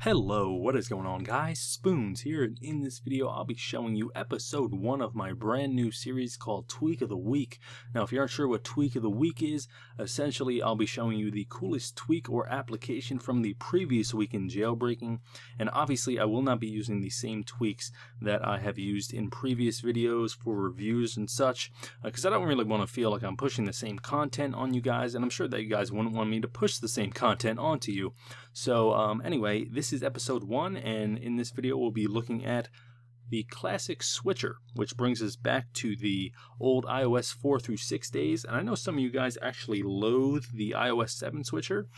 Hello, what is going on guys? Spoons here, and in this video I'll be showing you episode 1 of my brand new series called Tweak of the Week. Now if you aren't sure what Tweak of the Week is, essentially I'll be showing you the coolest tweak or application from the previous week in jailbreaking, and obviously I will not be using the same tweaks that I have used in previous videos for reviews and such, because I don't really want to feel like I'm pushing the same content on you guys, and I'm sure that you guys wouldn't want me to push the same content onto you. So anyway, this is episode 1, and in this video we'll be looking at the classic switcher, which brings us back to the old iOS 4 through 6 days. And I know some of you guys actually loathe the iOS 7 switcher,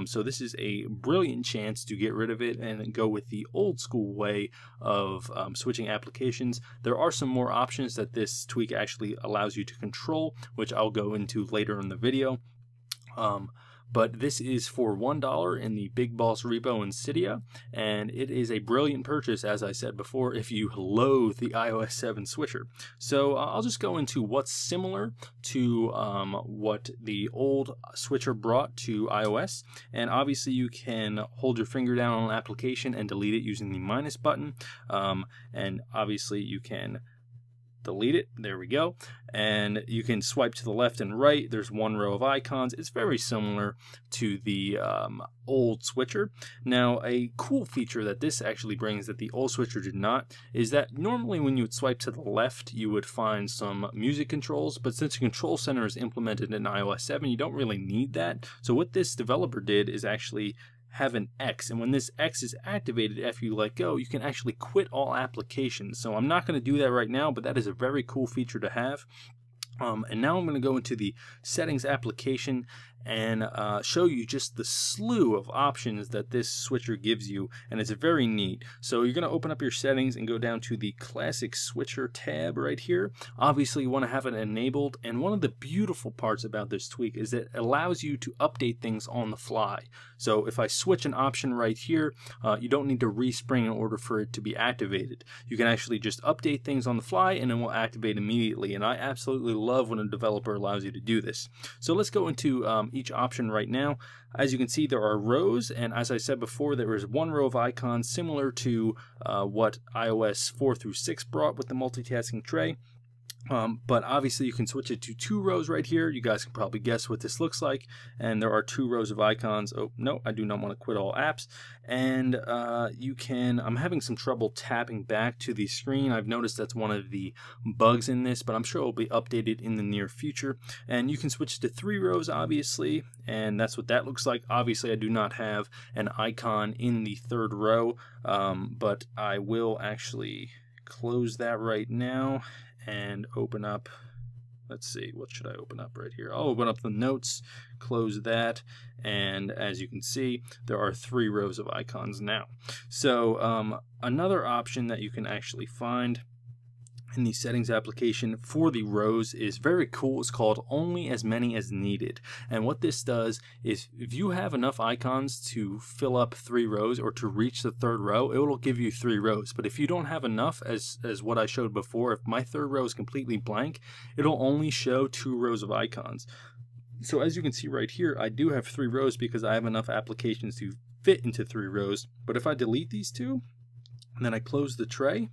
so this is a brilliant chance to get rid of it and go with the old school way of switching applications. There are some more options that this tweak actually allows you to control, which I'll go into later in the video. But this is for $1 in the Big Boss repo in Cydia, and it is a brilliant purchase, as I said before, if you loathe the iOS 7 switcher. So I'll just go into what's similar to what the old switcher brought to iOS, and obviously you can hold your finger down on an application and delete it using the minus button, and obviously you can delete it. There we go. And you can swipe to the left and right. There's one row of icons. It's very similar to the old switcher. Now, a cool feature that this actually brings that the old switcher did not is that normally when you would swipe to the left, you would find some music controls, but since the control center is implemented in iOS 7, you don't really need that. So what this developer did is actually have an X, and when this X is activated after you let go, you can actually quit all applications. So I'm not going to do that right now, but that is a very cool feature to have. And now I'm going to go into the settings application and show you just the slew of options that this switcher gives you, and it's very neat. So you're going to open up your settings and go down to the classic switcher tab right here. Obviously you want to have it enabled, and one of the beautiful parts about this tweak is that it allows you to update things on the fly. So if I switch an option right here, you don't need to respring in order for it to be activated. You can actually just update things on the fly and it will activate immediately, and I absolutely love when a developer allows you to do this. So let's go into each option right now. As you can see, there are rows, and as I said before, there is one row of icons similar to what iOS 4 through 6 brought with the multitasking tray. But obviously you can switch it to 2 rows right here. You guys can probably guess what this looks like, and there are 2 rows of icons. Oh no, I do not want to quit all apps. And you can, I'm having some trouble tapping back to the screen. I've noticed that's one of the bugs in this, but I'm sure it will be updated in the near future. And you can switch to 3 rows obviously, and that's what that looks like. Obviously I do not have an icon in the 3rd row, but I will actually close that right now and open up, let's see, what should I open up right here? I'll open up the notes, close that, and as you can see, there are 3 rows of icons now. So another option that you can actually find in the settings application for the rows is very cool. It's called only as many as needed, and what this does is if you have enough icons to fill up 3 rows or to reach the 3rd row, it will give you 3 rows. But if you don't have enough, as what I showed before, if my 3rd row is completely blank, it'll only show 2 rows of icons. So as you can see right here, I do have 3 rows because I have enough applications to fit into 3 rows. But if I delete these 2 and then I close the tray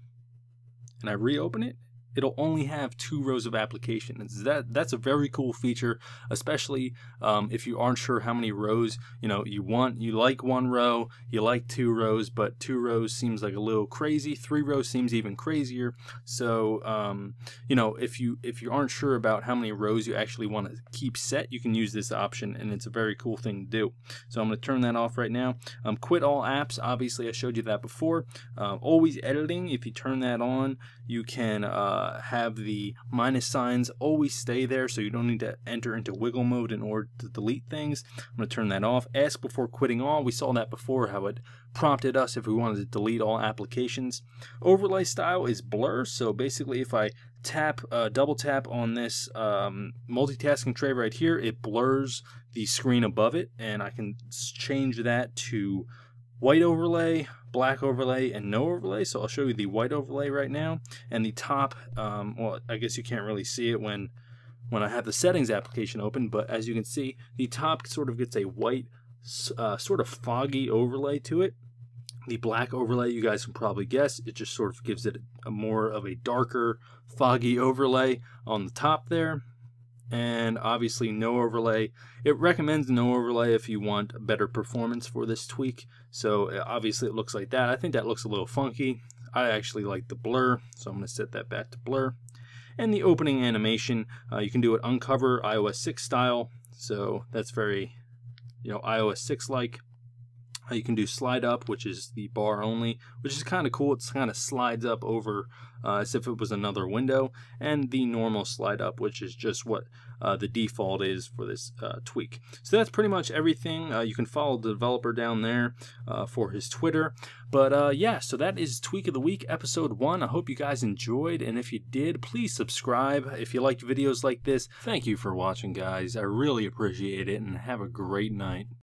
and I reopen it, it'll only have 2 rows of applications. That's a very cool feature, especially if you aren't sure how many rows you like 1 row, you like 2 rows, but 2 rows seems like a little crazy. 3 rows seems even crazier. So if you aren't sure about how many rows you actually want to keep set, you can use this option, and it's a very cool thing to do. So I'm going to turn that off right now. Quit all apps, obviously I showed you that before. Always editing, if you turn that on, you can have the minus signs always stay there, so you don't need to enter into wiggle mode in order to delete things. I'm going to turn that off. Ask before quitting all. We saw that before, how it prompted us if we wanted to delete all applications. Overlay style is blur, so basically if I double tap on this multitasking tray right here, it blurs the screen above it, and I can change that to white overlay, black overlay, and no overlay. So I'll show you the white overlay right now. And the top, well, I guess you can't really see it when I have the settings application open, but as you can see, the top sort of gets a white sort of foggy overlay to it. The black overlay, you guys can probably guess, it just sort of gives it a more of a darker, foggy overlay on the top there. And obviously no overlay. It recommends no overlay if you want better performance for this tweak. So obviously it looks like that. I think that looks a little funky. I actually like the blur, so I'm going to set that back to blur. And the opening animation, you can do it uncover iOS 6 style. So that's very, iOS 6 like. You can do slide up, which is the bar only, which is kind of cool. It kind of slides up over as if it was another window, and the normal slide up, which is just what the default is for this tweak. So that's pretty much everything. You can follow the developer down there for his Twitter. But yeah, so that is Tweak of the Week, episode 1. I hope you guys enjoyed, and if you did, please subscribe if you like videos like this. Thank you for watching, guys. I really appreciate it, and have a great night.